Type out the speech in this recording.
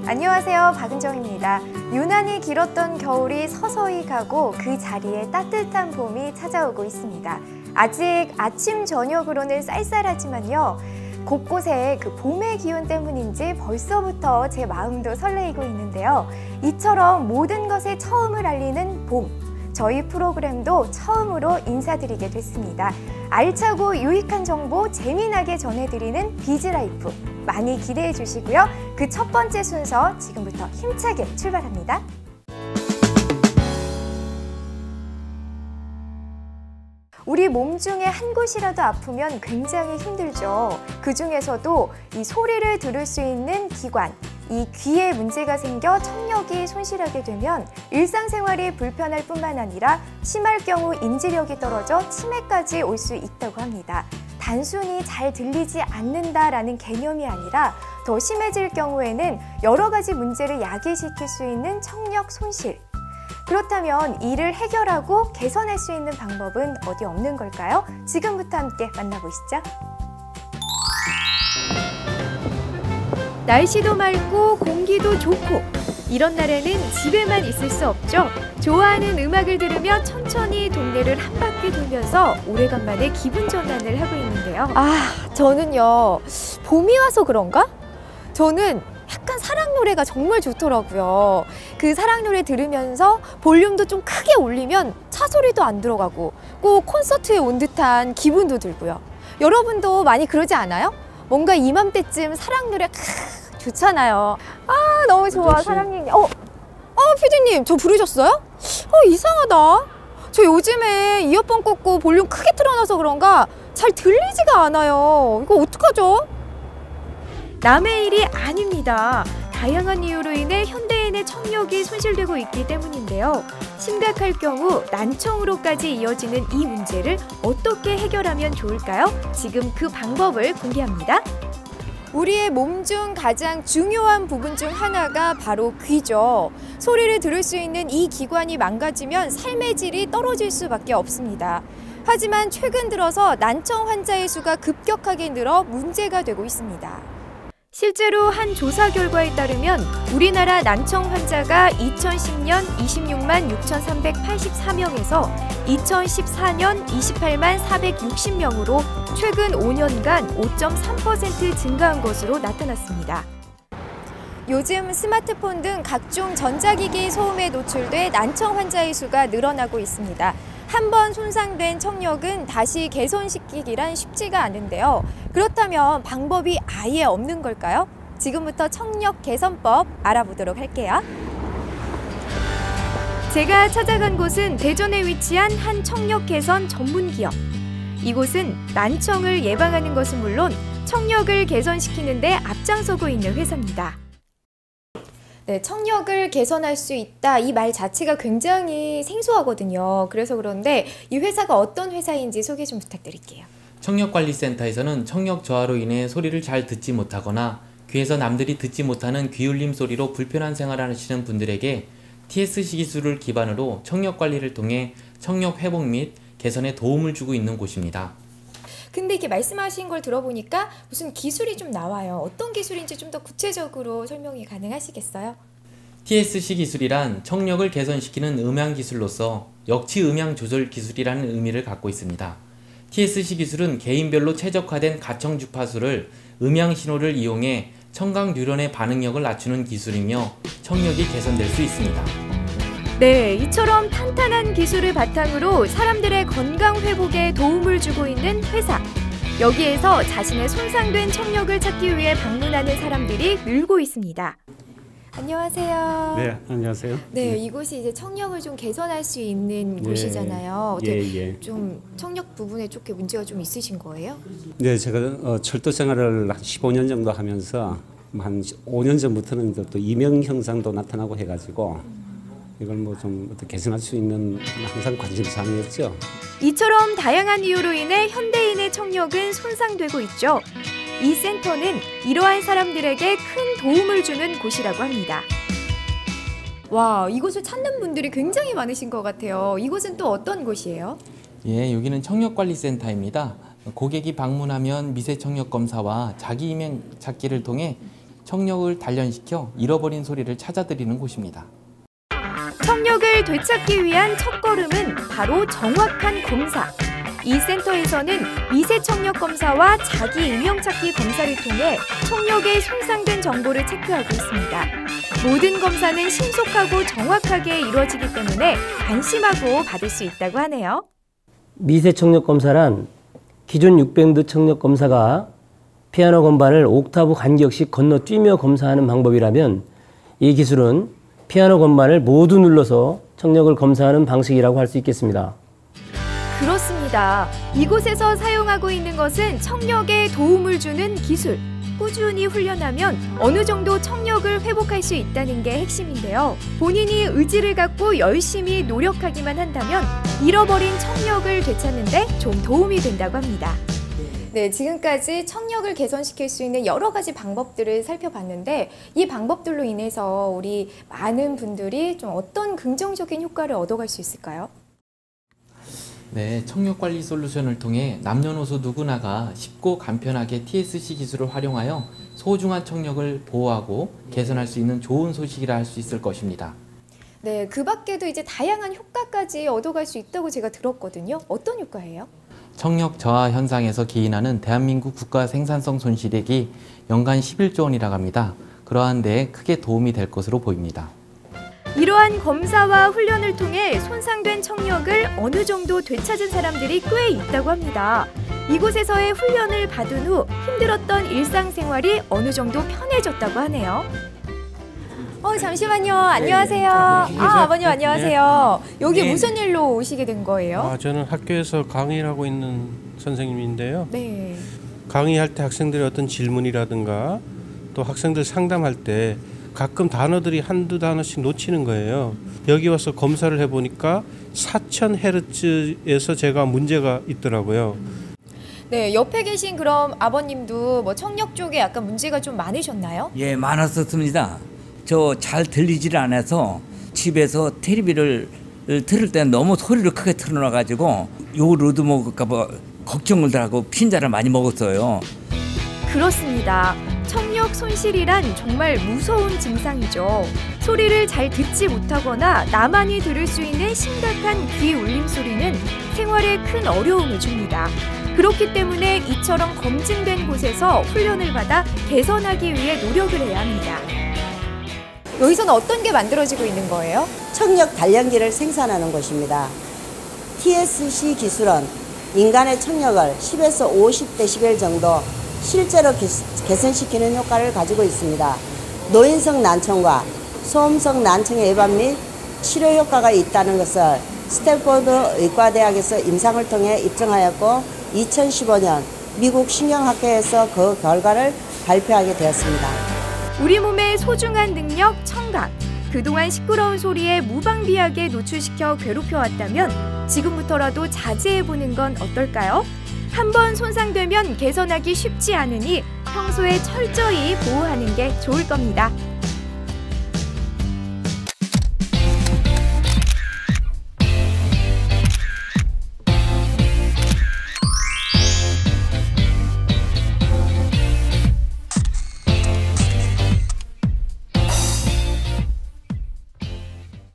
안녕하세요, 박은정입니다. 유난히 길었던 겨울이 서서히 가고 그 자리에 따뜻한 봄이 찾아오고 있습니다. 아직 아침 저녁으로는 쌀쌀하지만요. 곳곳에 그 봄의 기운 때문인지 벌써부터 제 마음도 설레이고 있는데요. 이처럼 모든 것의 처음을 알리는 봄. 저희 프로그램도 처음으로 인사드리게 됐습니다. 알차고 유익한 정보 재미나게 전해드리는 비즈라이프. 많이 기대해 주시고요. 그 첫 번째 순서 지금부터 힘차게 출발합니다. 우리 몸 중에 한 곳이라도 아프면 굉장히 힘들죠. 그 중에서도 이 소리를 들을 수 있는 기관, 이 귀에 문제가 생겨 청력이 손실하게 되면 일상생활이 불편할 뿐만 아니라 심할 경우 인지력이 떨어져 치매까지 올 수 있다고 합니다. 단순히 잘 들리지 않는다라는 개념이 아니라 더 심해질 경우에는 여러 가지 문제를 야기시킬 수 있는 청력 손실. 그렇다면 이를 해결하고 개선할 수 있는 방법은 어디 없는 걸까요? 지금부터 함께 만나보시죠. 날씨도 맑고 공기도 좋고 이런 날에는 집에만 있을 수 없죠. 좋아하는 음악을 들으며 천천히 동네를 한 바퀴 돌면서 오래간만에 기분 전환을 하고 있는데요. 저는요, 봄이 와서 그런가? 저는 약간 사랑 노래가 정말 좋더라고요. 그 사랑 노래 들으면서 볼륨도 좀 크게 올리면 차 소리도 안 들어가고 꼭 콘서트에 온 듯한 기분도 들고요. 여러분도 많이 그러지 않아요? 뭔가 이맘때쯤 사랑 노래 좋잖아요. 너무 좋아. 사랑님. 피디님, 저 부르셨어요? 이상하다. 저 요즘에 이어폰 꽂고 볼륨 크게 틀어놔서 그런가 잘 들리지가 않아요. 이거 어떡하죠? 남의 일이 아닙니다. 다양한 이유로 인해 현대인의 청력이 손실되고 있기 때문인데요. 심각할 경우 난청으로까지 이어지는 이 문제를 어떻게 해결하면 좋을까요? 지금 그 방법을 공개합니다. 우리의 몸 중 가장 중요한 부분 중 하나가 바로 귀죠. 소리를 들을 수 있는 이 기관이 망가지면 삶의 질이 떨어질 수밖에 없습니다. 하지만 최근 들어서 난청 환자의 수가 급격하게 늘어 문제가 되고 있습니다. 실제로 한 조사 결과에 따르면 우리나라 난청 환자가 2010년 26만 6,384명에서 2014년 28만 460명으로 최근 5년간 5.3% 증가한 것으로 나타났습니다. 요즘 스마트폰 등 각종 전자기기 소음에 노출돼 난청 환자의 수가 늘어나고 있습니다. 한번 손상된 청력은 다시 개선시키기란 쉽지가 않은데요. 그렇다면 방법이 아예 없는 걸까요? 지금부터 청력 개선법 알아보도록 할게요. 제가 찾아간 곳은 대전에 위치한 한 청력 개선 전문 기업. 이곳은 난청을 예방하는 것은 물론 청력을 개선시키는 데 앞장서고 있는 회사입니다. 네, 청력을 개선할 수 있다 이 말 자체가 굉장히 생소하거든요. 그래서 그런데 이 회사가 어떤 회사인지 소개 좀 부탁드릴게요. 청력관리센터에서는 청력 저하로 인해 소리를 잘 듣지 못하거나 귀에서 남들이 듣지 못하는 귀울림 소리로 불편한 생활을 하시는 분들에게 TSC 기술을 기반으로 청력 관리를 통해 청력 회복 및 개선에 도움을 주고 있는 곳입니다. 근데 이렇게 말씀하신 걸 들어보니까 무슨 기술이 좀 나와요. 어떤 기술인지 좀 더 구체적으로 설명이 가능하시겠어요? TSC 기술이란 청력을 개선시키는 음향 기술로서 역치 음향 조절 기술이라는 의미를 갖고 있습니다. TSC 기술은 개인별로 최적화된 가청 주파수를 음향 신호를 이용해 청각 뉴런의 반응력을 낮추는 기술이며 청력이 개선될 수 있습니다. 네, 이처럼 탄탄한 기술을 바탕으로 사람들의 건강 회복에 도움을 주고 있는 회사. 여기에서 자신의 손상된 청력을 찾기 위해 방문하는 사람들이 늘고 있습니다. 안녕하세요. 네, 안녕하세요. 네, 이곳이 이제 청력을 좀 개선할 수 있는 곳이잖아요. 좀 청력 부분에 조금 문제가 좀 있으신 거예요? 네, 제가 철도 생활을 한 15년 정도 하면서 한 5년 전부터는 또 이명 현상도 나타나고 해가지고 이걸 뭐 좀 어떻게 개선할 수 있는 항상 관심사항이었죠. 이처럼 다양한 이유로 인해 현대인의 청력은 손상되고 있죠. 이 센터는 이러한 사람들에게 큰 도움을 주는 곳이라고 합니다. 와, 이곳을 찾는 분들이 굉장히 많으신 것 같아요. 이곳은 또 어떤 곳이에요? 예, 여기는 청력관리센터입니다. 고객이 방문하면 미세 청력 검사와 자기 이명 찾기를 통해 청력을 단련시켜 잃어버린 소리를 찾아드리는 곳입니다. 청력을 되찾기 위한 첫걸음은 바로 정확한 검사. 이 센터에서는 미세 청력 검사와 자기 유형찾기 검사를 통해 청력에 손상된 정보를 체크하고 있습니다. 모든 검사는 신속하고 정확하게 이루어지기 때문에 안심하고 받을 수 있다고 하네요. 미세 청력 검사란 기존 6밴드 청력 검사가 피아노 건반을 옥타브 간격씩 건너뛰며 검사하는 방법이라면 이 기술은 피아노 건반을 모두 눌러서 청력을 검사하는 방식이라고 할 수 있겠습니다. 그렇습니다. 이곳에서 사용하고 있는 것은 청력에 도움을 주는 기술. 꾸준히 훈련하면 어느 정도 청력을 회복할 수 있다는 게 핵심인데요. 본인이 의지를 갖고 열심히 노력하기만 한다면 잃어버린 청력을 되찾는 데 좀 도움이 된다고 합니다. 네, 지금까지 청력을 개선시킬 수 있는 여러 가지 방법들을 살펴봤는데 이 방법들로 인해서 우리 많은 분들이 좀 어떤 긍정적인 효과를 얻어갈 수 있을까요? 네, 청력관리 솔루션을 통해 남녀노소 누구나가 쉽고 간편하게 TSC 기술을 활용하여 소중한 청력을 보호하고 개선할 수 있는 좋은 소식이라 할 수 있을 것입니다. 네, 그 밖에도 이제 다양한 효과까지 얻어갈 수 있다고 제가 들었거든요. 어떤 효과예요? 청력 저하 현상에서 기인하는 대한민국 국가 생산성 손실액이 연간 11조 원이라고 합니다. 그러한 데에 크게 도움이 될 것으로 보입니다. 이러한 검사와 훈련을 통해 손상된 청력을 어느 정도 되찾은 사람들이 꽤 있다고 합니다. 이곳에서의 훈련을 받은 후 힘들었던 일상생활이 어느 정도 편해졌다고 하네요. 잠시만요. 안녕하세요. 아버님 안녕하세요. 여기 네. 무슨 일로 오시게 된 거예요? 저는 학교에서 강의를 하고 있는 선생님인데요. 네. 강의할 때 학생들의 어떤 질문이라든가 또 학생들 상담할 때 가끔 단어들이 한두 단어씩 놓치는 거예요. 여기 와서 검사를 해보니까 4000Hz에서 제가 문제가 있더라고요. 네, 옆에 계신 그럼 아버님도 뭐 청력 쪽에 약간 문제가 좀 많으셨나요? 예, 많았었습니다. 저 잘 들리지를 않아서 집에서 TV를 틀을 때 너무 소리를 크게 틀어놔가지고 욕을 얻어먹을까 봐 걱정을 하고 핀자를 많이 먹었어요. 그렇습니다. 청력 손실이란 정말 무서운 증상이죠. 소리를 잘 듣지 못하거나 나만이 들을 수 있는 심각한 귀 울림 소리는 생활에 큰 어려움을 줍니다. 그렇기 때문에 이처럼 검증된 곳에서 훈련을 받아 개선하기 위해 노력을 해야 합니다. 여기서는 어떤 게 만들어지고 있는 거예요? 청력 단련기를 생산하는 곳입니다. TSC 기술은 인간의 청력을 10에서 50dB 정도 실제로 개선시키는 효과를 가지고 있습니다. 노인성 난청과 소음성 난청의 예방 및 치료 효과가 있다는 것을 스탠포드 의과대학에서 임상을 통해 입증하였고 2015년 미국 신경학회에서 그 결과를 발표하게 되었습니다. 우리 몸의 소중한 능력 청각. 그동안 시끄러운 소리에 무방비하게 노출시켜 괴롭혀왔다면 지금부터라도 자제해보는 건 어떨까요? 한번 손상되면 개선하기 쉽지 않으니 평소에 철저히 보호하는 게 좋을 겁니다.